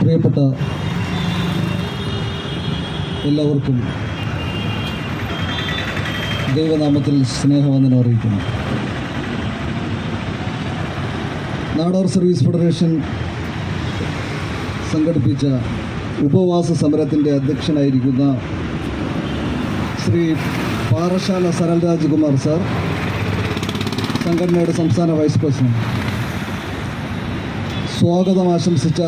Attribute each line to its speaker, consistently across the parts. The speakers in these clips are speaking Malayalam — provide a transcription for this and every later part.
Speaker 1: പ്രിയപ്പെട്ട എല്ലാവർക്കും ദൈവനാമത്തിൽ സ്നേഹവന്ദനം അറിയിക്കുന്നു. നാടാർ സർവീസ് ഫെഡറേഷൻ സംഘടിപ്പിച്ച ഉപവാസ സമരത്തിൻ്റെ അധ്യക്ഷനായിരിക്കുന്ന ശ്രീ പാറശാല സരൽ രാജ്കുമാർ സാർ, സംഘടനയുടെ സംസ്ഥാന വൈസ് പ്രസിഡന്റ്, സ്വാഗതം ആശംസിച്ച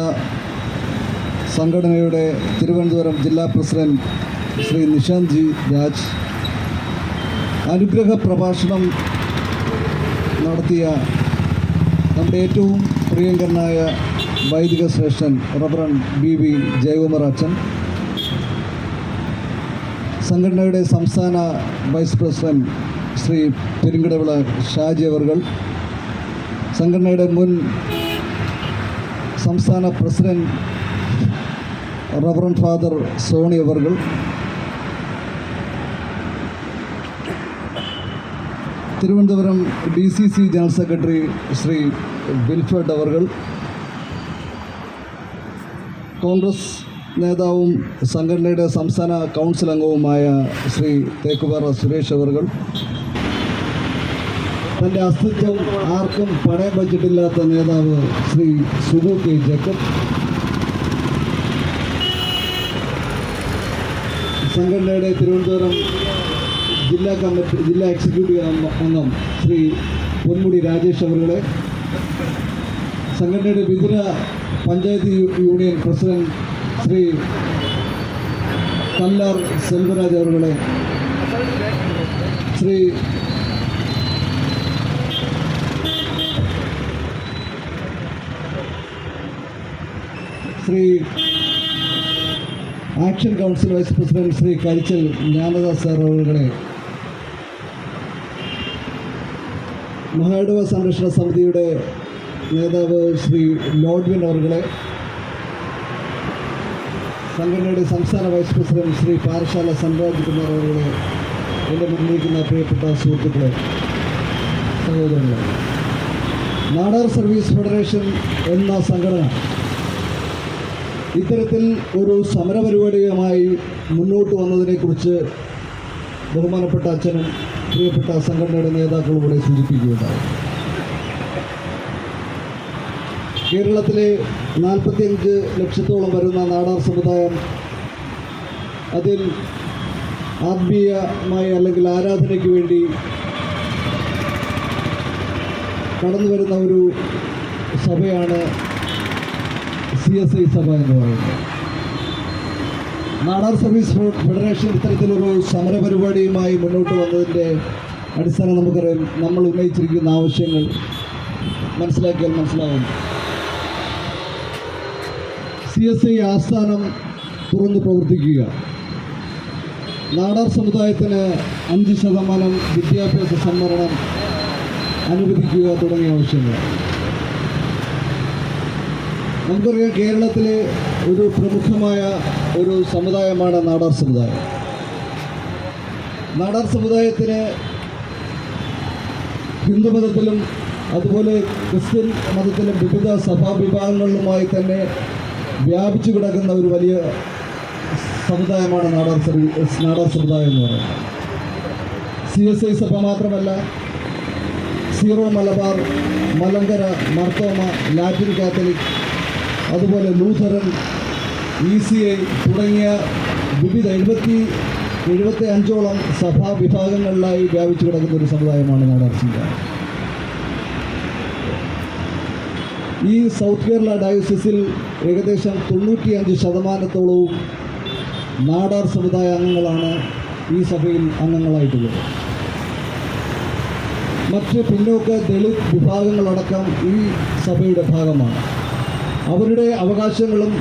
Speaker 1: സംഘടനയുടെ തിരുവനന്തപുരം ജില്ലാ പ്രസിഡന്റ് ശ്രീ നിഷാന്ത് ജി രാജ്, അനുഗ്രഹ പ്രഭാഷണം നടത്തിയ നമ്മുടെ ഏറ്റവും പ്രിയങ്കരനായ വൈദിക ശ്രേഷ്ഠൻ റവറൻ BV ജയകുമാർ അച്ഛൻ, സംഘടനയുടെ സംസ്ഥാന വൈസ് പ്രസിഡന്റ് ശ്രീ പെരുങ്കടവിള ഷാജി അവർകൾ, സംഘടനയുടെ മുൻ സംസ്ഥാന പ്രസിഡന്റ് റവറൻ ഫാദർ സോണി അവർകൾ, Thiruvananthapuram DCC general secretary Shri Wilfred അവർകൾ, കോൺഗ്രസ് നേതാവും സംഘടനയുടെ സംസ്ഥാന കൗൺസിൽ അംഗവുമായ ശ്രീ തേക്കുപാറ സുരേഷ് അവർകൾ, തൻ്റെ അസ്തിത്വം ആർക്കും പണയം വച്ചിട്ടില്ലാത്ത നേതാവ് ശ്രീ സുബു കെ ജേക്കബ്, സംഘടനയുടെ തിരുവനന്തപുരം ജില്ലാ എക്സിക്യൂട്ടീവ് അംഗം ശ്രീ പൊന്മുടി രാജേഷ് അവരുടെ, സംഘടനയുടെ വിതുര പഞ്ചായത്ത് യൂണിയൻ പ്രസിഡന്റ് ശ്രീ കല്ലാർ സെൽവരാജ് അവരുടെ, Shri action council vice president Shri Karichal Gnanadas sir അവരുടെ, മഹായിടവ സംരക്ഷണ സമിതിയുടെ നേതാവ് ശ്രീ ലോഡ്വിൻ അവരുടെ, സംഘടനയുടെ സംസ്ഥാന വൈസ് പ്രസിഡന്റ് ശ്രീ പാറശാല സൻരാജ് കുമാർ അവരുടെ, എൻ്റെ മുന്നിലിരിക്കുന്ന പ്രിയപ്പെട്ട സുഹൃത്തുക്കളെ, സഹോദരങ്ങളെ, നാടാർ സർവീസ് ഫെഡറേഷൻ എന്ന സംഘടന ഇത്തരത്തിൽ ഒരു സമരപരിപാടിയുമായി മുന്നോട്ട് വന്നതിനെക്കുറിച്ച് ബഹുമാനപ്പെട്ട അച്ഛനും പ്രിയപ്പെട്ട സംഘടനയുടെ നേതാക്കളും ഇവിടെ സൂചിപ്പിക്കുകയുണ്ടായി. കേരളത്തിലെ 45 ലക്ഷത്തോളം വരുന്ന നാടാർ സമുദായം അതിൽ ആത്മീയമായി അല്ലെങ്കിൽ ആരാധനയ്ക്ക് വേണ്ടി കടന്നു വരുന്ന ഒരു സഭയാണ് CSI സഭ എന്ന് പറയുന്നത്. നാടാർ സർവീസ് ഫെഡറേഷൻ ഇത്തരത്തിലൊരു സമരപരിപാടിയുമായി മുന്നോട്ട് വന്നതിൻ്റെ അടിസ്ഥാനം നമുക്കറിയാം. നമ്മൾ ഉന്നയിച്ചിരിക്കുന്ന ആവശ്യങ്ങൾ മനസ്സിലാക്കിയാൽ മനസ്സിലാവും. CSI ആസ്ഥാനം തുറന്ന് പ്രവർത്തിക്കുക, നാടാർ സമുദായത്തിന് 5% വിദ്യാഭ്യാസ സംവരണം അനുവദിക്കുക തുടങ്ങിയ ആവശ്യങ്ങൾ. നമുക്കറിയാം, കേരളത്തിലെ ഒരു പ്രമുഖമായ ഒരു സമുദായമാണ് നാടാർ സമുദായം. നാടാർ സമുദായത്തിന് ഹിന്ദുമതത്തിലും അതുപോലെ ക്രിസ്ത്യൻ മതത്തിലും വിവിധ സഭാവിഭാഗങ്ങളിലുമായി തന്നെ വ്യാപിച്ചു കിടക്കുന്ന ഒരു വലിയ സമുദായമാണ് നാടാർ സമുദായം എന്ന് പറയുന്നത്. CSI സഭ മാത്രമല്ല, zero Malabar, Malankara, Marthoma, Latin Catholic, അതുപോലെ ലൂഥറൻ, ECI തുടങ്ങിയ വിവിധ 75ഓളം സഭാ വിഭാഗങ്ങളിലായി വ്യാപിച്ചു കിടക്കുന്ന ഒരു സമുദായമാണ് നാടാർ സമുദായം. ഈ സൗത്ത് കേരള ഡയോസിസിൽ ഏകദേശം 95% നാടാർ സമുദായ അംഗങ്ങളാണ് ഈ സഭയിൽ അംഗങ്ങളായിട്ടുള്ളത്. മറ്റ് പിന്നോക്ക ദളിത് വിഭാഗങ്ങളടക്കം ഈ സഭയുടെ ഭാഗമാണ്. അവരുടെ അവകാശങ്ങളും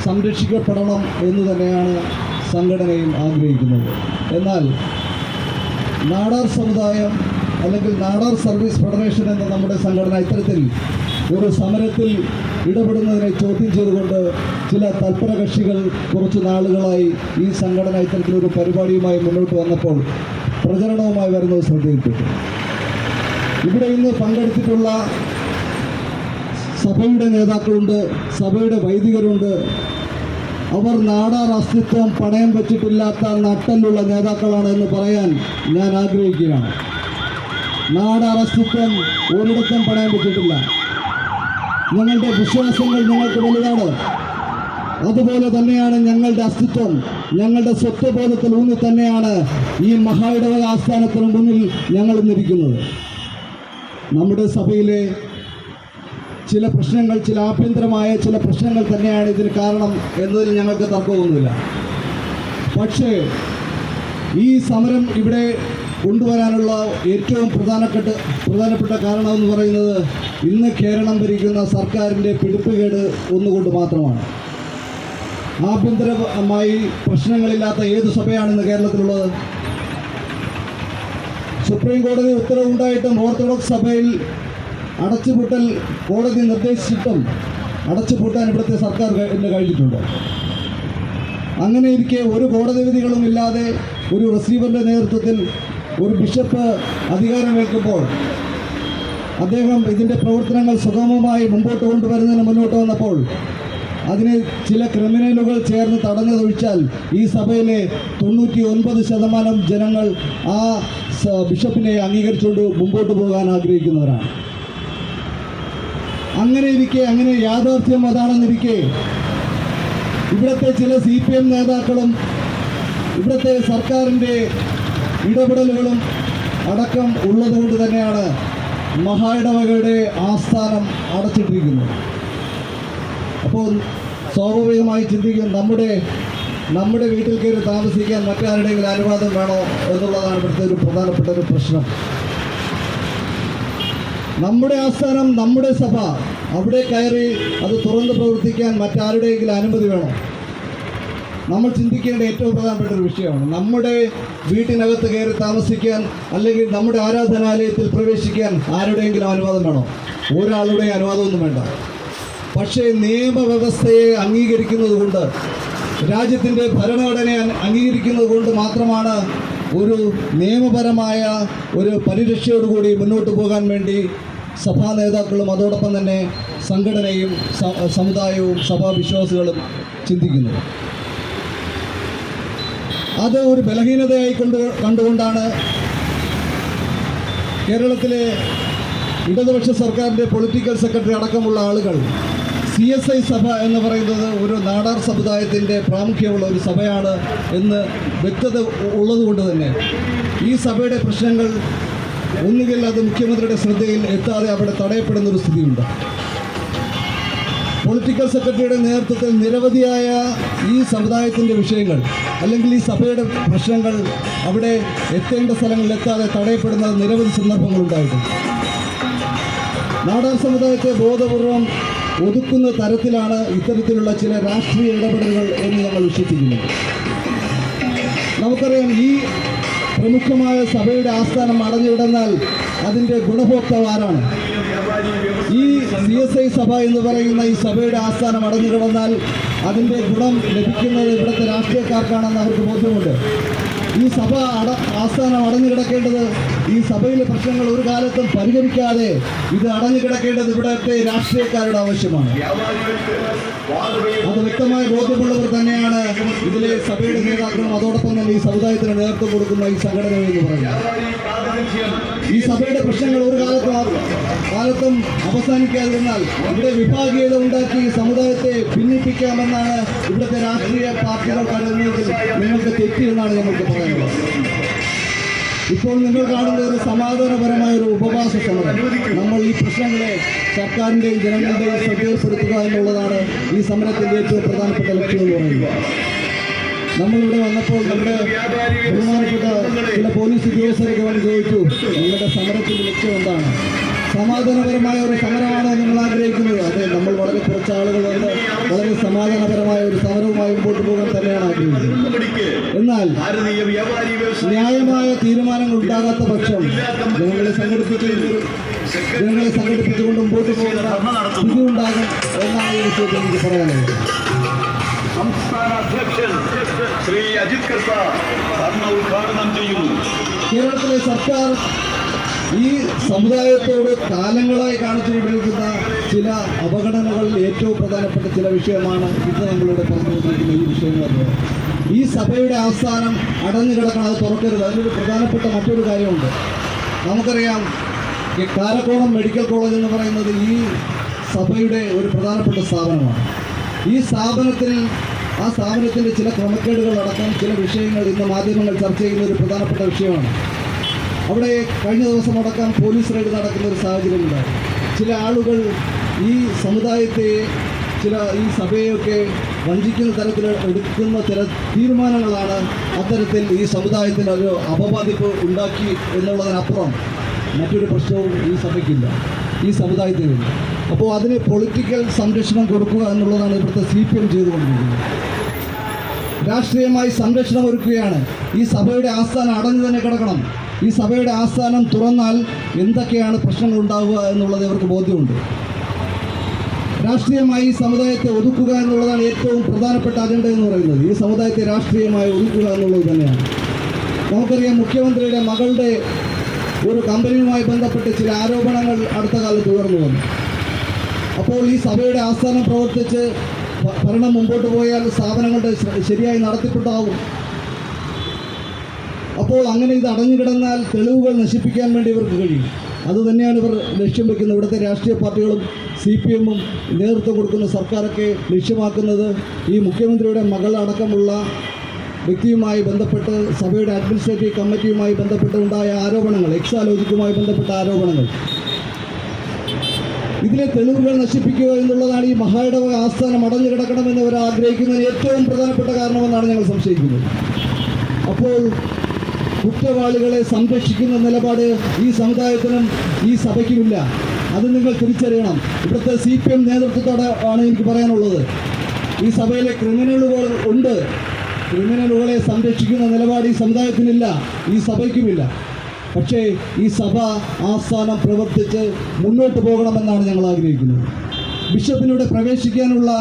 Speaker 1: സംരക്ഷിക്കപ്പെടണം എന്ന് തന്നെയാണ് സംഘടനയും ആഗ്രഹിക്കുന്നത്. എന്നാൽ നാടാർ സമുദായം അല്ലെങ്കിൽ നാടാർ സർവീസ് ഫെഡറേഷൻ എന്ന നമ്മുടെ സംഘടന ഇത്തരത്തിൽ ഒരു സമരത്തിൽ ഇടപെടുന്നതിനെ ചോദ്യം ചെയ്തുകൊണ്ട് ചില തൽപര കക്ഷികൾ കുറച്ച് നാളുകളായി ഈ സംഘടന ഇത്തരത്തിലൊരു പരിപാടിയുമായി മുന്നോട്ട് വന്നപ്പോൾ പ്രചരണവുമായി വരുന്നത് ശ്രദ്ധയിൽപ്പെട്ടു. ഇവിടെ ഇന്ന് പങ്കെടുത്തിട്ടുള്ള സഭയുടെ നേതാക്കളുണ്ട്, സഭയുടെ വൈദികരുണ്ട്. അവർ നാടാർ അസ്തിത്വം പണയം വെച്ചിട്ടില്ലാത്ത നട്ടലുള്ള നേതാക്കളാണ് എന്ന് പറയാൻ ഞാൻ ആഗ്രഹിക്കുകയാണ്. നാടാർ അസ്തിത്വം ഒരിടത്തും പണയം വെച്ചിട്ടില്ല. ഞങ്ങളുടെ വിശ്വാസങ്ങൾ ഞങ്ങൾക്ക് വലുതാണ്. അതുപോലെ തന്നെയാണ് ഞങ്ങളുടെ അസ്തിത്വം. ഞങ്ങളുടെ സ്വത്വബോധത്തിൽ ഊന്നി തന്നെയാണ് ഈ മഹായിടവക ആസ്ഥാനത്തിന് മുന്നിൽ ഞങ്ങൾ ഇന്നിരിക്കുന്നത്. നമ്മുടെ സഭയിലെ ചില പ്രശ്നങ്ങൾ, ചില ആഭ്യന്തരമായ ചില പ്രശ്നങ്ങൾ തന്നെയാണ് ഇതിന് കാരണം എന്നതിൽ ഞങ്ങൾക്ക് തർക്കമൊന്നുമില്ല. പക്ഷേ ഈ സമരം ഇവിടെ കൊണ്ടുവരാനുള്ള ഏറ്റവും പ്രധാനപ്പെട്ട കാരണം എന്ന് പറയുന്നത് ഇന്ന് കേരളം ഭരിക്കുന്ന സർക്കാരിൻ്റെ പിടിപ്പുകേട് ഒന്നുകൊണ്ട് മാത്രമാണ്. ആഭ്യന്തരമായി പ്രശ്നങ്ങളില്ലാത്ത ഏത് സഭയാണ് ഇന്ന് കേരളത്തിലുള്ളത്? സുപ്രീം കോടതി ഉത്തരവുണ്ടായിട്ടും ഓർത്തഡോക്സ് സഭയിൽ അടച്ചുപൂട്ടൽ കോടതി നിർദ്ദേശിച്ചിട്ടും അടച്ചുപൂട്ടാൻ ഇവിടുത്തെ സർക്കാർ ഇന്ന് കഴിഞ്ഞിട്ടുണ്ട്. അങ്ങനെ ഇരിക്കെ ഒരു കോടതി വിധികളും ഇല്ലാതെ ഒരു റിസീവറിൻ്റെ നേതൃത്വത്തിൽ ഒരു ബിഷപ്പ് അധികാരമേൽക്കുമ്പോൾ അദ്ദേഹം ഇതിൻ്റെ പ്രവർത്തനങ്ങൾ സുഗമമായി മുമ്പോട്ട് കൊണ്ടുവരുന്നതിന് മുന്നോട്ട് വന്നപ്പോൾ അതിനെ ചില ക്രിമിനലുകൾ ചേർന്ന് തടഞ്ഞതൊഴിച്ചാൽ ഈ സഭയിലെ 99% ജനങ്ങൾ ആ ബിഷപ്പിനെ അംഗീകരിച്ചുകൊണ്ട് മുമ്പോട്ട് പോകാൻ ആഗ്രഹിക്കുന്നവരാണ്. അങ്ങനെ യാഥാർത്ഥ്യം അതാണെന്നിരിക്കെ ഇവിടുത്തെ ചില CPM നേതാക്കളും ഇവിടുത്തെ സർക്കാരിൻ്റെ ഇടപെടലുകളും അടക്കം ഉള്ളതുകൊണ്ട് തന്നെയാണ് മഹായിടവകയുടെ ആസ്ഥാനം അടച്ചിട്ടിരിക്കുന്നത്. അപ്പോൾ സ്വാഭാവികമായി ചിന്തിക്കും, നമ്മുടെ വീട്ടിൽ കയറി താമസിക്കാൻ മറ്റാരുടെയെങ്കിലും അനുവാദം വേണോ എന്നുള്ളതാണ് ഇവിടുത്തെ ഒരു പ്രധാനപ്പെട്ട ഒരു പ്രശ്നം. നമ്മുടെ ആസ്ഥാനം, നമ്മുടെ സഭ, അവിടെ കയറി അത് തുറന്ന് പ്രവർത്തിക്കാൻ മറ്റാരുടെയെങ്കിലും അനുമതി വേണം. നമ്മൾ ചിന്തിക്കേണ്ട ഏറ്റവും പ്രധാനപ്പെട്ട ഒരു വിഷയമാണ്. നമ്മുടെ വീട്ടിനകത്ത് കയറി താമസിക്കാൻ അല്ലെങ്കിൽ നമ്മുടെ ആരാധനാലയത്തിൽ പ്രവേശിക്കാൻ ആരുടെയെങ്കിലും അനുവാദം വേണോ? ഒരാളുടെയും അനുവാദമൊന്നും വേണ്ട. പക്ഷേ നിയമവ്യവസ്ഥയെ അംഗീകരിക്കുന്നത് കൊണ്ട്, രാജ്യത്തിൻ്റെ ഭരണഘടനയെ അംഗീകരിക്കുന്നത് കൊണ്ട് മാത്രമാണ് ഒരു നിയമപരമായ ഒരു പരിരക്ഷയോടുകൂടി മുന്നോട്ട് പോകാൻ വേണ്ടി സഭാ നേതാക്കളും അതോടൊപ്പം തന്നെ സംഘടനയും സമുദായവും സഭാവിശ്വാസികളും ചിന്തിക്കുന്നത്. അത് ഒരു ബലഹീനതയായി കണ്ടുകൊണ്ടാണ് കേരളത്തിലെ ഇടതുപക്ഷ സർക്കാരിൻ്റെ പൊളിറ്റിക്കൽ സെക്രട്ടറി അടക്കമുള്ള ആളുകൾ CSI സഭ എന്ന് പറയുന്നത് ഒരു നാടാർ സമുദായത്തിൻ്റെ പ്രാമുഖ്യമുള്ള ഒരു സഭയാണ് എന്ന് വ്യക്തത ഉള്ളതുകൊണ്ട് തന്നെ ഈ സഭയുടെ പ്രശ്നങ്ങൾ ഒന്നുകിൽ അത് മുഖ്യമന്ത്രിയുടെ ശ്രദ്ധയിൽ എത്താതെ അവിടെ തടയപ്പെടുന്ന ഒരു സ്ഥിതിയുണ്ട്. പൊളിറ്റിക്കൽ സെക്രട്ടറിയുടെ നേതൃത്വത്തിൽ നിരവധിയായ ഈ സമുദായത്തിൻ്റെ വിഷയങ്ങൾ അല്ലെങ്കിൽ ഈ സഭയുടെ പ്രശ്നങ്ങൾ അവിടെ എത്തേണ്ട സ്ഥലങ്ങളിൽ എത്താതെ തടയപ്പെടുന്ന നിരവധി സന്ദർഭങ്ങളുണ്ടായിട്ടുണ്ട്. നാടാർ സമുദായത്തെ ബോധപൂർവം ഒതുക്കുന്ന തരത്തിലാണ് ഇത്തരത്തിലുള്ള ചില രാഷ്ട്രീയ ഇടപെടലുകൾ എന്ന് ഞങ്ങൾ വിശ്വസിക്കുന്നു. നമുക്കറിയാം, ഈ പ്രമുഖമായ സഭയുടെ ആസ്ഥാനം അടഞ്ഞുകിടന്നാൽ അതിൻ്റെ ഗുണഭോക്താവ് ആരാണ്? ഈ CSI സഭ എന്ന് പറയുന്ന ഈ സഭയുടെ ആസ്ഥാനം അടഞ്ഞു കിടന്നാൽ അതിൻ്റെ ഗുണം ലഭിക്കുന്നത് ഇവിടുത്തെ രാഷ്ട്രീയക്കാർക്കാണെന്ന് അവർക്ക് ബോധ്യമുണ്ട്. ഈ സഭ ആസ്ഥാനം അടഞ്ഞു കിടക്കേണ്ടത്, ഈ സഭയിലെ പ്രശ്നങ്ങൾ ഒരു കാലത്തും പരിഹരിക്കാതെ ഇത് അടഞ്ഞു കിടക്കേണ്ടത് ഇവിടുത്തെ രാഷ്ട്രീയക്കാരുടെ ആവശ്യമാണ്. അത് വ്യക്തമായ ബോധ്യമുള്ളവർ തന്നെയാണ് ഇതിലെ സഭയുടെ നേതാക്കളും അതോടൊപ്പം തന്നെ ഈ സമുദായത്തിന് നേതൃത്വം കൊടുക്കുന്ന ഈ സംഘടന എന്ന് പറയുന്നത്. ഈ സഭയുടെ പ്രശ്നങ്ങൾ ഒരു കാലത്തും അവസാനിക്കാതിരുന്നാൽ ഇവിടെ വിഭാഗീയത ഉണ്ടാക്കി സമുദായത്തെ ഭിന്നിപ്പിക്കാമെന്നാണ് ഇവിടുത്തെ രാഷ്ട്രീയ പാർട്ടികൾ കരുതുന്നതെങ്കിൽ നിങ്ങൾക്ക് തെറ്റിയെന്നാണ് നമുക്ക് പറയാനുള്ളത്. ഇപ്പോൾ നിങ്ങൾ കാണുന്ന ഒരു സമാധാനപരമായ ഒരു ഉപവാസ സമരം. നമ്മൾ ഈ പ്രശ്നങ്ങളെ സർക്കാരിൻ്റെയും ജനങ്ങളുടെയും ശ്രദ്ധയിൽപ്പെടുത്തുക എന്നുള്ളതാണ് ഈ സമരത്തിൻ്റെ ഏറ്റവും പ്രധാനപ്പെട്ട ലക്ഷ്യം എന്ന് പറയുന്നത്. നമ്മളിവിടെ വന്നപ്പോൾ നമ്മുടെ ബഹുമാനപ്പെട്ട ചില പോലീസ് ഉദ്യോഗസ്ഥരൊക്കെ വന്ന് ചോദിച്ചു, നിങ്ങളുടെ സമരത്തിൻ്റെ ലക്ഷ്യം എന്താണ്? സമാധാനപരമായ ഒരു സമരമാണോ നിങ്ങൾ ആഗ്രഹിക്കുന്നത്? അതെ, നമ്മൾ വളരെ കുറച്ച് ആളുകൾ വന്ന് വളരെ സമാധാനപരമായ ഒരു സമരവുമായി മുമ്പോട്ട് പോകാൻ തന്നെയാണ് ആഗ്രഹിക്കുന്നത്. എന്നാൽ ന്യായമായ തീരുമാനങ്ങൾ ഉണ്ടാകാത്ത പക്ഷം ജനങ്ങളെ സംഘടിപ്പിച്ചുകൊണ്ട് മുമ്പോട്ട് പോകുന്ന സ്ഥിതി ഉണ്ടാകും എന്നാണ് ഈ വിഷയത്തിൽ എനിക്ക് പറയാനുള്ളത്.
Speaker 2: സംസ്ഥാന അധ്യക്ഷൻ ശ്രീ അജിത് കർത്ത ഉദ്ഘാടനം ചെയ്യുന്നു.
Speaker 1: കേരളത്തിലെ സർക്കാർ ഈ സമുദായത്തോട് കാലങ്ങളായി കാണിച്ചുകൊണ്ടിരിക്കുന്ന ചില അവഗണനകളിൽ ഏറ്റവും പ്രധാനപ്പെട്ട ചില വിഷയമാണ് ഇന്ന് നമ്മളിവിടെ പറഞ്ഞുകൊണ്ടിരിക്കുന്ന ഈ വിഷയം എന്ന് പറയുന്നത്. ഈ സഭയുടെ ആസ്ഥാനം അടഞ്ഞു കിടക്കണം, അത് തുറക്കരുത്. അതിനൊരു പ്രധാനപ്പെട്ട മറ്റൊരു കാര്യമുണ്ട്. നമുക്കറിയാം, ഈ കാരക്കോണം മെഡിക്കൽ കോളേജ് എന്ന് പറയുന്നത് ഈ സഭയുടെ ഒരു പ്രധാനപ്പെട്ട സ്ഥാപനമാണ്. ഈ സ്ഥാപനത്തിൻ്റെ ചില ക്രമക്കേടുകളടക്കം ചില വിഷയങ്ങൾ ഇന്ന് മാധ്യമങ്ങൾ ചർച്ച ചെയ്യുന്ന ഒരു പ്രധാനപ്പെട്ട വിഷയമാണ്. അവിടെ കഴിഞ്ഞ ദിവസം അടക്കം പോലീസ് റെയ്ഡ് നടക്കുന്ന ഒരു സാഹചര്യമുണ്ടായി. ചില ആളുകൾ ഈ സമുദായത്തെ ഈ സഭയൊക്കെ വഞ്ചിക്കുന്ന തരത്തിൽ എടുക്കുന്ന ചില തീരുമാനങ്ങളാണ് അത്തരത്തിൽ ഈ സമുദായത്തിന് ഒരു അപവാദിപ്പ് ഉണ്ടാക്കി എന്നുള്ളതിനപ്പുറം മറ്റൊരു പ്രശ്നവും ഈ സഭയ്ക്കില്ല, ഈ സമുദായത്തിനില്ല. അപ്പോൾ അതിന് പൊളിറ്റിക്കൽ സംരക്ഷണം കൊടുക്കുക എന്നുള്ളതാണ് ഇവിടുത്തെ CPM ചെയ്തുകൊണ്ടിരിക്കുന്നത്. രാഷ്ട്രീയമായി സംരക്ഷണം ഒരുക്കുകയാണ്. ഈ സഭയുടെ ആസ്ഥാനം അടഞ്ഞു തന്നെ കിടക്കണം. ഈ സഭയുടെ ആസ്ഥാനം തുറന്നാൽ എന്തൊക്കെയാണ് പ്രശ്നങ്ങൾ ഉണ്ടാവുക എന്നുള്ളത് ഇവർക്ക് ബോധ്യമുണ്ട്. രാഷ്ട്രീയമായി ഈ സമുദായത്തെ ഒതുക്കുക എന്നുള്ളതാണ് ഏറ്റവും പ്രധാനപ്പെട്ട അജണ്ട എന്ന് പറയുന്നത്. ഈ സമുദായത്തെ രാഷ്ട്രീയമായി ഒതുക്കുക എന്നുള്ളത് തന്നെയാണ്. നമുക്കറിയാം, മുഖ്യമന്ത്രിയുടെ മകളുടെ ഒരു കമ്പനിയുമായി ബന്ധപ്പെട്ട് ചില ആരോപണങ്ങൾ അടുത്ത കാലത്ത് ഉയർന്നു വന്നു. അപ്പോൾ ഈ സഭയുടെ ആസ്ഥാനം പ്രവർത്തിച്ച് ഭരണം മുമ്പോട്ട് പോയാൽ സ്ഥാപനങ്ങളുടെ ശരിയായി നടത്തിപ്പുണ്ടാവും. അപ്പോൾ അങ്ങനെ ഇത് അടഞ്ഞു കിടന്നാൽ തെളിവുകൾ നശിപ്പിക്കാൻ വേണ്ടി ഇവർക്ക് കഴിയും. അതുതന്നെയാണ് ഇവർ ലക്ഷ്യം വയ്ക്കുന്നത്. ഇവിടുത്തെ രാഷ്ട്രീയ പാർട്ടികളും CPM-ഉം നേതൃത്വം കൊടുക്കുന്ന സർക്കാരൊക്കെ ലക്ഷ്യമാക്കുന്നത് ഈ മുഖ്യമന്ത്രിയുടെ മകളടക്കമുള്ള വ്യക്തിയുമായി ബന്ധപ്പെട്ട് സഭയുടെ അഡ്മിനിസ്ട്രേറ്റീവ് കമ്മിറ്റിയുമായി ബന്ധപ്പെട്ട് ഉണ്ടായ ആരോപണങ്ങൾ, എക്സാലോജിക്കുമായി ബന്ധപ്പെട്ട ആരോപണങ്ങൾ, ഇതിലെ തെളിവുകൾ നശിപ്പിക്കുക എന്നുള്ളതാണ് ഈ മഹായിടവക ആസ്ഥാനം അടഞ്ഞു കിടക്കണമെന്ന് അവർ ആഗ്രഹിക്കുന്നതിന് ഏറ്റവും പ്രധാനപ്പെട്ട കാരണമെന്നാണ് ഞങ്ങൾ സംശയിക്കുന്നത്. അപ്പോൾ കുറ്റവാളികളെ സംരക്ഷിക്കുന്ന നിലപാട് ഈ സമുദായത്തിനും ഈ സഭയ്ക്കുമില്ല. അത് നിങ്ങൾ തിരിച്ചറിയണം. ഇവിടുത്തെ CPM നേതൃത്വത്തോടെ ആണ് എനിക്ക് പറയാനുള്ളത്. ഈ സഭയിലെ ക്രിമിനലുകൾ ഉണ്ട്. ക്രിമിനലുകളെ സംരക്ഷിക്കുന്ന നിലപാട് ഈ സമുദായത്തിനില്ല, ഈ സഭയ്ക്കുമില്ല. പക്ഷേ ഈ സഭ ആസ്ഥാനം പ്രവർത്തിച്ച് മുന്നോട്ട് പോകണമെന്നാണ് ഞങ്ങൾ ആഗ്രഹിക്കുന്നത്. ബിഷപ്പിലൂടെ പ്രവേശിക്കാനുള്ള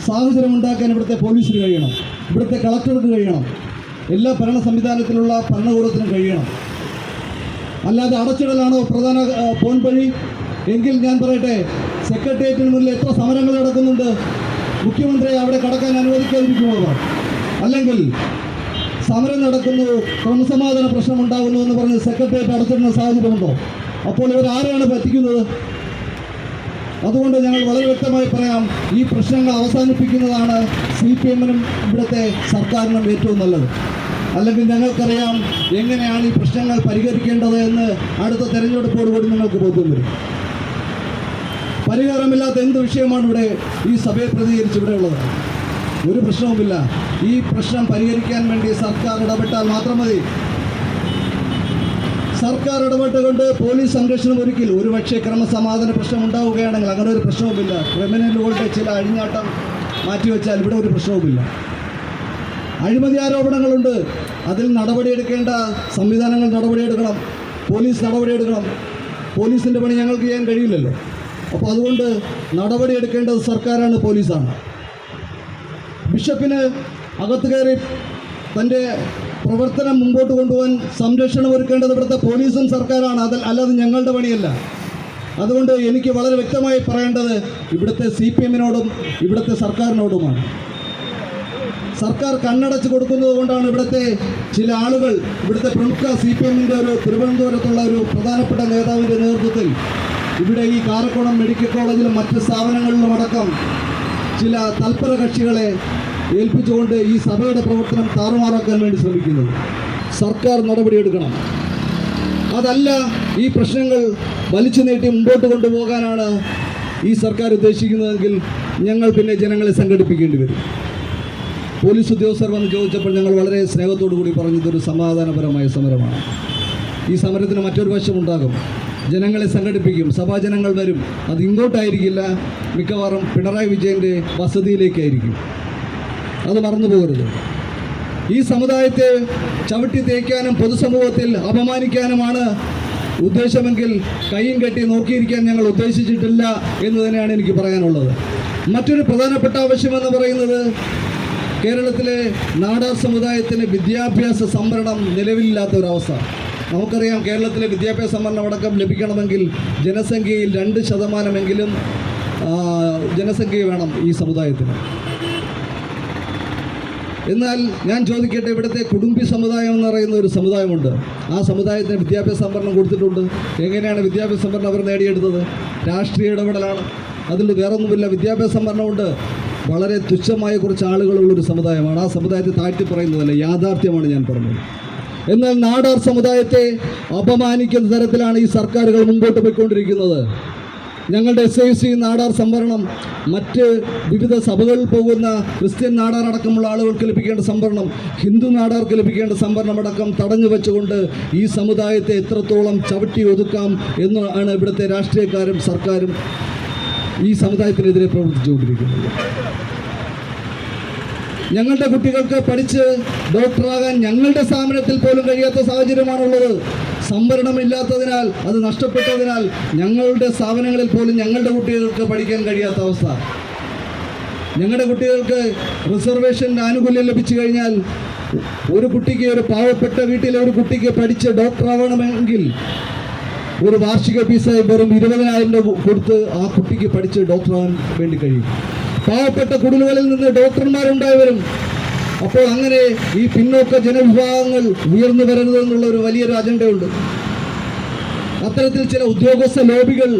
Speaker 1: സാഹചര്യം ഉണ്ടാക്കാൻ ഇവിടുത്തെ പോലീസിന് കഴിയണം, ഇവിടുത്തെ കളക്ടർക്ക് കഴിയണം, എല്ലാ ഭരണ സംവിധാനത്തിലുള്ള ഭരണകൂടത്തിനും കഴിയണം. അല്ലാതെ അടച്ചിടലാണോ പ്രധാന പോൻവഴി എങ്കിൽ ഞാൻ പറയട്ടെ, സെക്രട്ടേറിയറ്റിന് മുന്നിൽ എത്ര സമരങ്ങൾ നടക്കുന്നുണ്ട്. മുഖ്യമന്ത്രിയെ അവിടെ കടക്കാൻ അനുവദിക്കാതിരിക്കുമോ? അല്ലെങ്കിൽ സമരം നടക്കുന്നു, ക്രമസമാധാന പ്രശ്നമുണ്ടാകുന്നു എന്ന് പറഞ്ഞ് സെക്രട്ടേറിയറ്റ് അടച്ചിടുന്ന സാഹചര്യമുണ്ടോ? അപ്പോൾ ഇവർ ആരെയാണ് പറ്റിക്കുന്നത്? അതുകൊണ്ട് ഞങ്ങൾ വളരെ വ്യക്തമായി പറയാം, ഈ പ്രശ്നങ്ങൾ അവസാനിപ്പിക്കുന്നതാണ് CPM-നും ഇവിടുത്തെ സർക്കാരിനും ഏറ്റവും നല്ലത്. അല്ലെങ്കിൽ ഞങ്ങൾക്കറിയാം എങ്ങനെയാണ് ഈ പ്രശ്നങ്ങൾ പരിഹരിക്കേണ്ടത് എന്ന് അടുത്ത തെരഞ്ഞെടുപ്പോടുകൂടി നിങ്ങൾക്ക് ബോധ്യം വരും. പരിഹാരമില്ലാത്ത എന്ത് വിഷയമാണ് ഇവിടെ ഈ സഭയെ പ്രതികരിച്ച് ഇവിടെ ഉള്ളത്? ഒരു പ്രശ്നവുമില്ല. ഈ പ്രശ്നം പരിഹരിക്കാൻ വേണ്ടി സർക്കാർ ഇടപെട്ടാൽ മാത്രം മതി. സർക്കാർ ഇടപെട്ടുകൊണ്ട് പോലീസ് സംരക്ഷണം ഒരുക്കിൽ ഒരുപക്ഷെ ക്രമസമാധാന പ്രശ്നം ഉണ്ടാവുകയാണെങ്കിൽ അങ്ങനെ ഒരു പ്രശ്നവുമില്ല. ക്രിമിനലുകളുടെ ചില അഴിഞ്ഞാട്ടം മാറ്റിവെച്ചാൽ ഇവിടെ ഒരു പ്രശ്നവുമില്ല. അഴിമതി ആരോപണങ്ങളുണ്ട്, അതിൽ നടപടിയെടുക്കേണ്ട സംവിധാനങ്ങൾ നടപടിയെടുക്കണം, പോലീസ് നടപടിയെടുക്കണം. പോലീസിൻ്റെ പണി ഞങ്ങൾക്ക് ചെയ്യാൻ കഴിയില്ലല്ലോ. അപ്പോൾ അതുകൊണ്ട് നടപടിയെടുക്കേണ്ടത് സർക്കാരാണ്, പോലീസാണ്. ബിഷപ്പിന് അകത്ത് കയറി തൻ്റെ പ്രവർത്തനം മുമ്പോട്ട് കൊണ്ടുപോകാൻ സംരക്ഷണം ഒരുക്കേണ്ടത് ഇവിടുത്തെ പോലീസും സർക്കാരാണ്, അല്ലാതെ ഞങ്ങളുടെ പണിയല്ല. അതുകൊണ്ട് എനിക്ക് വളരെ വ്യക്തമായി പറയേണ്ടത് ഇവിടുത്തെ CPM-നോടും ഇവിടുത്തെ സർക്കാരിനോടുമാണ്. സർക്കാർ കണ്ണടച്ച് കൊടുക്കുന്നത് കൊണ്ടാണ് ഇവിടുത്തെ ചില ആളുകൾ, ഇവിടുത്തെ പ്രമുഖ CPM-ൻ്റെ ഒരു തിരുവനന്തപുരത്തുള്ള ഒരു പ്രധാനപ്പെട്ട നേതാവിൻ്റെ നേതൃത്വത്തിൽ ഇവിടെ ഈ കാരക്കോണം മെഡിക്കൽ കോളേജിലും മറ്റ് സ്ഥാപനങ്ങളിലും അടക്കം ചില തൽപര കക്ഷികളെ ഏൽപ്പിച്ചുകൊണ്ട് ഈ സഭയുടെ പ്രവർത്തനം താറുമാറാക്കാൻ വേണ്ടി ശ്രമിക്കുന്നത്. സർക്കാർ നടപടിയെടുക്കണം. അതല്ല ഈ പ്രശ്നങ്ങൾ വലിച്ചു നീട്ടി മുമ്പോട്ട് കൊണ്ടുപോകാനാണ് ഈ സർക്കാർ ഉദ്ദേശിക്കുന്നതെങ്കിൽ ഞങ്ങൾ പിന്നെ ജനങ്ങളെ സംഘടിപ്പിക്കേണ്ടി വരും. പോലീസ് ഉദ്യോഗസ്ഥർ വന്ന് ചോദിച്ചപ്പോൾ ഞങ്ങൾ വളരെ സ്നേഹത്തോടു കൂടി പറഞ്ഞതൊരു സമാധാനപരമായ സമരമാണ്. ഈ സമരത്തിന് മറ്റൊരു വശമുണ്ടാകും. ജനങ്ങളെ സംഘടിപ്പിക്കും, സഭാജനങ്ങൾ വരും. അത് ഇങ്ങോട്ടായിരിക്കില്ല, മിക്കവാറും പിണറായി വിജയൻ്റെ വസതിയിലേക്കായിരിക്കും. അത് മറന്നു പോകരുത്. ഈ സമുദായത്തെ ചവിട്ടി തേക്കാനും പൊതുസമൂഹത്തിൽ അപമാനിക്കാനുമാണ് ഉദ്ദേശമെങ്കിൽ കൈയും കെട്ടി നോക്കിയിരിക്കാൻ ഞങ്ങൾ ഉദ്ദേശിച്ചിട്ടില്ല എന്ന് തന്നെയാണ് എനിക്ക് പറയാനുള്ളത്. മറ്റൊരു പ്രധാനപ്പെട്ട ആവശ്യമെന്ന് പറയുന്നത് കേരളത്തിലെ നാടാർ സമുദായത്തിന് വിദ്യാഭ്യാസ സംവരണം നിലവിലില്ലാത്ത ഒരവസ്ഥ. നമുക്കറിയാം കേരളത്തിലെ വിദ്യാഭ്യാസ സംവരണം അടക്കം ലഭിക്കണമെങ്കിൽ ജനസംഖ്യയിൽ 2% ജനസംഖ്യ വേണം ഈ സമുദായത്തിന്. എന്നാൽ ഞാൻ ചോദിക്കട്ടെ, ഇവിടുത്തെ കുടുംബി സമുദായം എന്ന് പറയുന്ന ഒരു സമുദായമുണ്ട്. ആ സമുദായത്തിന് വിദ്യാഭ്യാസ സംവരണം കൊടുത്തിട്ടുണ്ട്. എങ്ങനെയാണ് വിദ്യാഭ്യാസ സംവരണം അവർ നേടിയെടുത്തത്? രാഷ്ട്രീയ ഇടപെടലാണ്. അതിൽ വേറൊന്നുമില്ല. വിദ്യാഭ്യാസ സംവരണമുണ്ട്. വളരെ തുച്ഛമായ കുറച്ച് ആളുകളുള്ളൊരു സമുദായമാണ്. ആ സമുദായത്തെ താഴ്ത്തി പറയുന്നതല്ല, യാഥാർത്ഥ്യമാണ് ഞാൻ പറഞ്ഞത്. എന്നാൽ നാടാർ സമുദായത്തെ അപമാനിക്കുന്ന തരത്തിലാണ് ഈ സർക്കാരുകൾ മുമ്പോട്ട് പോയിക്കൊണ്ടിരിക്കുന്നത്. ഞങ്ങളുടെ SIC നാടാർ സംവരണം, മറ്റ് വിവിധ സഭകളിൽ പോകുന്ന ക്രിസ്ത്യൻ നാടാർ അടക്കമുള്ള ആളുകൾക്ക് ലഭിക്കേണ്ട സംവരണം, ഹിന്ദു നാടാർക്ക് ലഭിക്കേണ്ട സംവരണം അടക്കം തടഞ്ഞു വെച്ചുകൊണ്ട് ഈ സമുദായത്തെ എത്രത്തോളം ചവിട്ടി ഒതുക്കാം എന്നാണ് ഇവിടുത്തെ രാഷ്ട്രീയക്കാരും സർക്കാരും ഈ സമുദായത്തിനെതിരെ പ്രവർത്തിച്ചുകൊണ്ടിരിക്കുന്നത്. ഞങ്ങളുടെ കുട്ടികൾക്ക് പഠിച്ച് ഡോക്ടറാകാൻ ഞങ്ങളുടെ സ്ഥാപനത്തിൽ പോലും കഴിയാത്ത സാഹചര്യമാണുള്ളത്. സംവരണമില്ലാത്തതിനാൽ, അത് നഷ്ടപ്പെട്ടതിനാൽ ഞങ്ങളുടെ സ്ഥാപനങ്ങളിൽ പോലും ഞങ്ങളുടെ കുട്ടികൾക്ക് പഠിക്കാൻ കഴിയാത്ത അവസ്ഥ. ഞങ്ങളുടെ കുട്ടികൾക്ക് റിസർവേഷൻ ആനുകൂല്യം ലഭിച്ചു കഴിഞ്ഞാൽ ഒരു കുട്ടിക്ക്, ഒരു പാവപ്പെട്ട വീട്ടിലെ ഒരു കുട്ടിക്ക് പഠിച്ച് ഡോക്ടറാവണമെങ്കിൽ ഒരു വാർഷിക ഫീസായി വെറും 20,000 രൂപ കൊടുത്ത് ആ കുട്ടിക്ക് പഠിച്ച് ഡോക്ടറാകാൻ വേണ്ടി കഴിയും. പാവപ്പെട്ട കുടിലുകളിൽ നിന്ന് ഡോക്ടർമാരുണ്ടായി വരും. അപ്പോൾ അങ്ങനെ ഈ പിന്നോക്ക ജനവിഭാഗങ്ങൾ ഉയർന്നു വരരുതെന്നുള്ള ഒരു വലിയൊരു അജണ്ടയുണ്ട്. അത്തരത്തിൽ ചില ഉദ്യോഗസ്ഥ ലോബികൾ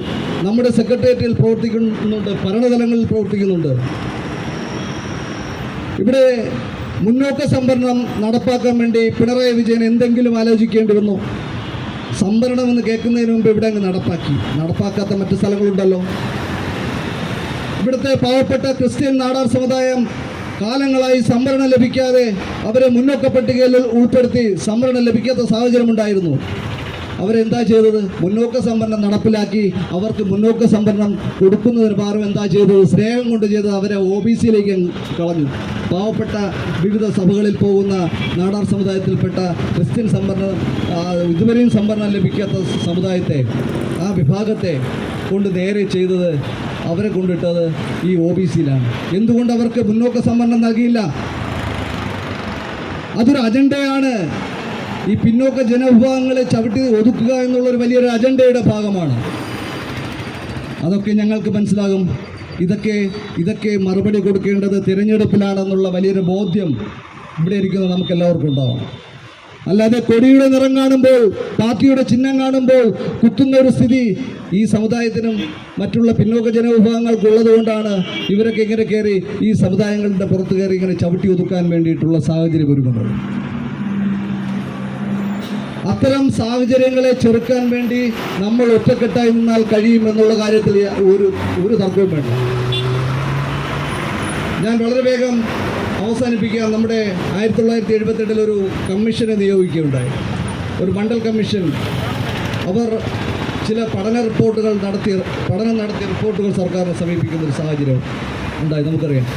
Speaker 1: നമ്മുടെ സെക്രട്ടേറിയറ്റിൽ പ്രവർത്തിക്കുന്നുണ്ട്, ഭരണതലങ്ങളിൽ പ്രവർത്തിക്കുന്നുണ്ട്. ഇവിടെ മുന്നോക്ക സംവരണം നടപ്പാക്കാൻ വേണ്ടി പിണറായി വിജയൻ എന്തെങ്കിലും ആലോചിക്കേണ്ടി വന്നു. സംവരണം എന്ന് കേൾക്കുന്നതിന് മുമ്പ് ഇവിടെ അങ്ങ് നടപ്പാക്കാത്ത മറ്റു സ്ഥലങ്ങളുണ്ടല്ലോ. ഇവിടുത്തെ പാവപ്പെട്ട ക്രിസ്ത്യൻ നാടാർ സമുദായം കാലങ്ങളായി സംവരണം ലഭിക്കാതെ അവരെ മുന്നോക്ക പട്ടികയിൽ ഉൾപ്പെടുത്തി സംവരണം ലഭിക്കാത്ത സാഹചര്യമുണ്ടായിരുന്നു. അവരെന്താ ചെയ്തത്? മുന്നോക്ക സംവരണം നടപ്പിലാക്കി അവർക്ക് മുന്നോക്ക സംവരണം കൊടുക്കുന്നതിന് പകരം എന്താ ചെയ്തത്? സ്നേഹം കൊണ്ട് ചെയ്തത് അവരെ OBCയിലേക്ക് കളഞ്ഞു. പാവപ്പെട്ട വിവിധ സഭകളിൽ പോകുന്ന നാടാർ സമുദായത്തിൽപ്പെട്ട ക്രിസ്ത്യൻ സംവരണം, ഇതുവരെയും സംവരണം ലഭിക്കാത്ത സമുദായത്തെ, ആ വിഭാഗത്തെ കൊണ്ട് നേരെ ചെയ്തത്, അവരെ കൊണ്ടിട്ടത് ഈ OBCയിലാണ്. എന്തുകൊണ്ട് അവർക്ക് മുന്നോക്ക സംവരണം നൽകിയില്ല? അതൊരു അജണ്ടയാണ്. ഈ പിന്നോക്ക ജനവിഭാഗങ്ങളെ ചവിട്ടി ഒതുക്കുക എന്നുള്ളൊരു വലിയൊരു അജണ്ടയുടെ ഭാഗമാണ്. അതൊക്കെ ഞങ്ങൾക്ക് മനസ്സിലാകും. ഇതൊക്കെ മറുപടി കൊടുക്കേണ്ടത് തിരഞ്ഞെടുപ്പിലാണെന്നുള്ള വലിയൊരു ബോധ്യം ഇവിടെ ഇരിക്കുന്ന നമുക്ക് എല്ലാവർക്കും ഉണ്ടാവും. അല്ലാതെ കൊടിയുടെ നിറം കാണുമ്പോൾ, പാർട്ടിയുടെ ചിഹ്നം കാണുമ്പോൾ കുത്തുന്ന ഒരു സ്ഥിതി ഈ സമുദായത്തിനും മറ്റുള്ള പിന്നോക്ക ജനവിഭാഗങ്ങൾക്കുള്ളത് കൊണ്ടാണ് ഇവരൊക്കെ ഇങ്ങനെ കയറി ഈ സമുദായങ്ങളുടെ പുറത്ത് കയറി ഇങ്ങനെ ചവിട്ടി ഒതുക്കാൻ വേണ്ടിയിട്ടുള്ള സാഹചര്യം ഒരുങ്ങുന്നത്. അത്തരം സാഹചര്യങ്ങളെ ചെറുക്കാൻ വേണ്ടി നമ്മൾ ഒറ്റക്കെട്ടായി നിന്നാൽ കഴിയും എന്നുള്ള കാര്യത്തിൽ ഒരു തർക്കവും വേണ്ട. ഞാൻ വളരെ വേഗം അവസാനിപ്പിക്കുക. നമ്മുടെ 1978 ഒരു കമ്മീഷനെ നിയോഗിക്കുകയുണ്ടായി, ഒരു മണ്ഡൽ കമ്മീഷൻ. അവർ ചില പഠനം നടത്തി റിപ്പോർട്ടുകൾ സർക്കാരിനെ സമീപിക്കുന്ന ഒരു സാഹചര്യം ഉണ്ടായി. നമുക്കറിയാം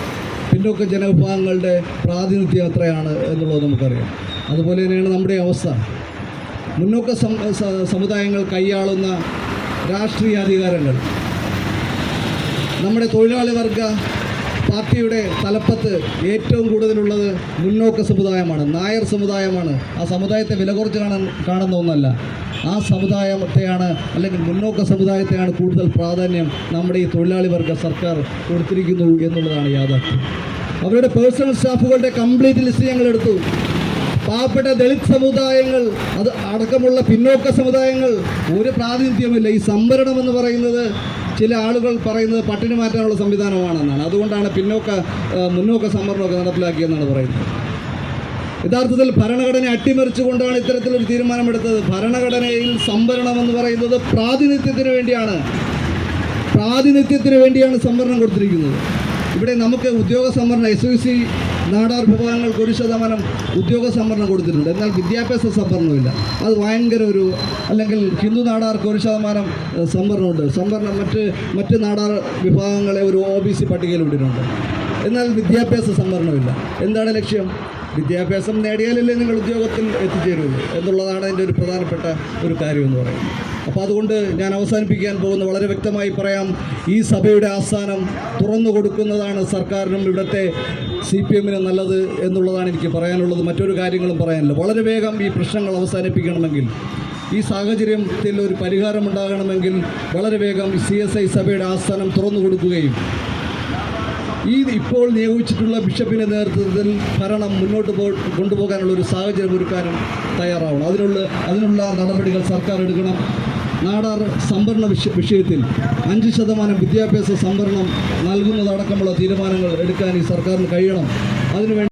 Speaker 1: പിന്നോക്ക ജനവിഭാഗങ്ങളുടെ പ്രാതിനിധ്യം എത്രയാണ് എന്നുള്ളത് നമുക്കറിയാം. അതുപോലെ തന്നെയാണ് നമ്മുടെ അവസ്ഥ. മുന്നോക്ക സമുദായങ്ങൾ കൈയാളുന്ന രാഷ്ട്രീയ അധികാരങ്ങൾ നമ്മുടെ തൊഴിലാളി വർഗ പാർട്ടിയുടെ തലപ്പത്ത് ഏറ്റവും കൂടുതലുള്ളത് മുന്നോക്ക സമുദായമാണ്, നായർ സമുദായമാണ്. ആ സമുദായത്തെ വില കുറച്ച് കാണുന്ന ഒന്നല്ല. ആ സമുദായത്തെയാണ്, അല്ലെങ്കിൽ മുന്നോക്ക സമുദായത്തെയാണ് കൂടുതൽ പ്രാധാന്യം നമ്മുടെ ഈ തൊഴിലാളി വർഗ സർക്കാർ കൊടുത്തിരിക്കുന്നു എന്നുള്ളതാണ് യാഥാർത്ഥ്യം. അവരുടെ പേഴ്സണൽ സ്റ്റാഫുകളുടെ കംപ്ലീറ്റ് ലിസ്റ്റ് ഞങ്ങൾ എടുത്തു. പാവപ്പെട്ട ദളിത് സമുദായങ്ങൾ, അത് അടക്കമുള്ള പിന്നോക്ക സമുദായങ്ങൾ ഒരു പ്രാതിനിധ്യമില്ല. ഈ സംവരണം എന്ന് പറയുന്നത് ചില ആളുകൾ പറയുന്നത് പട്ടിണി മാറ്റാനുള്ള സംവിധാനമാണെന്നാണ്. അതുകൊണ്ടാണ് മുന്നോക്ക സംവരണമൊക്കെ നടപ്പിലാക്കിയെന്നാണ് പറയുന്നത്. യഥാർത്ഥത്തിൽ ഭരണഘടന അട്ടിമറിച്ചുകൊണ്ടാണ് ഇത്തരത്തിലൊരു തീരുമാനമെടുത്തത്. ഭരണഘടനയിൽ സംവരണം എന്ന് പറയുന്നത് പ്രാതിനിധ്യത്തിന് വേണ്ടിയാണ് സംവരണം കൊടുത്തിരിക്കുന്നത്. ഇവിടെ നമുക്ക് ഉദ്യോഗ സംവരണം, SOC നാടാർ വിഭാഗങ്ങൾക്ക് 1% ഉദ്യോഗ സംവരണം കൊടുത്തിട്ടുണ്ട്. എന്നാൽ വിദ്യാഭ്യാസ സംവരണമില്ല. അത് ഭയങ്കര അല്ലെങ്കിൽ ഹിന്ദു നാടാർക്ക് 1% സംവരണമുണ്ട്. സംവരണം മറ്റ് നാടാർ വിഭാഗങ്ങളെ ഒരു OBC പട്ടികയിൽ ഇട്ടിട്ടുണ്ട്. എന്നാൽ വിദ്യാഭ്യാസ സംവരണമില്ല. എന്താണ് ലക്ഷ്യം? വിദ്യാഭ്യാസം നേടിയാലല്ലേ നിങ്ങൾ ഉദ്യോഗത്തിൽ എത്തിച്ചേരുള്ളൂ എന്നുള്ളതാണ് അതിൻ്റെ ഒരു പ്രധാനപ്പെട്ട ഒരു കാര്യമെന്ന് പറയുന്നത്. അപ്പോൾ അതുകൊണ്ട് ഞാൻ അവസാനിപ്പിക്കാൻ പോകുന്ന വളരെ വ്യക്തമായി പറയാം, ഈ സഭയുടെ ആസ്ഥാനം തുറന്നു കൊടുക്കുന്നതാണ് സർക്കാരിനും ഇവിടുത്തെ CPMനും നല്ലത് എന്നുള്ളതാണ് എനിക്ക് പറയാനുള്ളത്. മറ്റൊരു കാര്യങ്ങളും പറയാനില്ല. വളരെ വേഗം ഈ പ്രശ്നങ്ങൾ അവസാനിപ്പിക്കണമെങ്കിൽ ഈ സാഹചര്യത്തിൽ ഒരു പരിഹാരമുണ്ടാകണമെങ്കിൽ വളരെ വേഗം CSI സഭയുടെ ആസ്ഥാനം തുറന്നു കൊടുക്കുകയും ഇപ്പോൾ നിയോഗിച്ചിട്ടുള്ള ബിഷപ്പിൻ്റെ നേതൃത്വത്തിൽ ഭരണം മുന്നോട്ട് കൊണ്ടുപോകാനുള്ള ഒരു സാഹചര്യം ഒരുക്കാനും തയ്യാറാവണം. അതിനുള്ള നടപടികൾ സർക്കാർ എടുക്കണം. നാടാർ സംവരണ വിഷയത്തിൽ 5% വിദ്യാഭ്യാസ സംവരണം നൽകുന്നതടക്കമുള്ള തീരുമാനങ്ങൾ എടുക്കാൻ ഈ സർക്കാരിന് കഴിയണം. അതിനുവേണ്ടി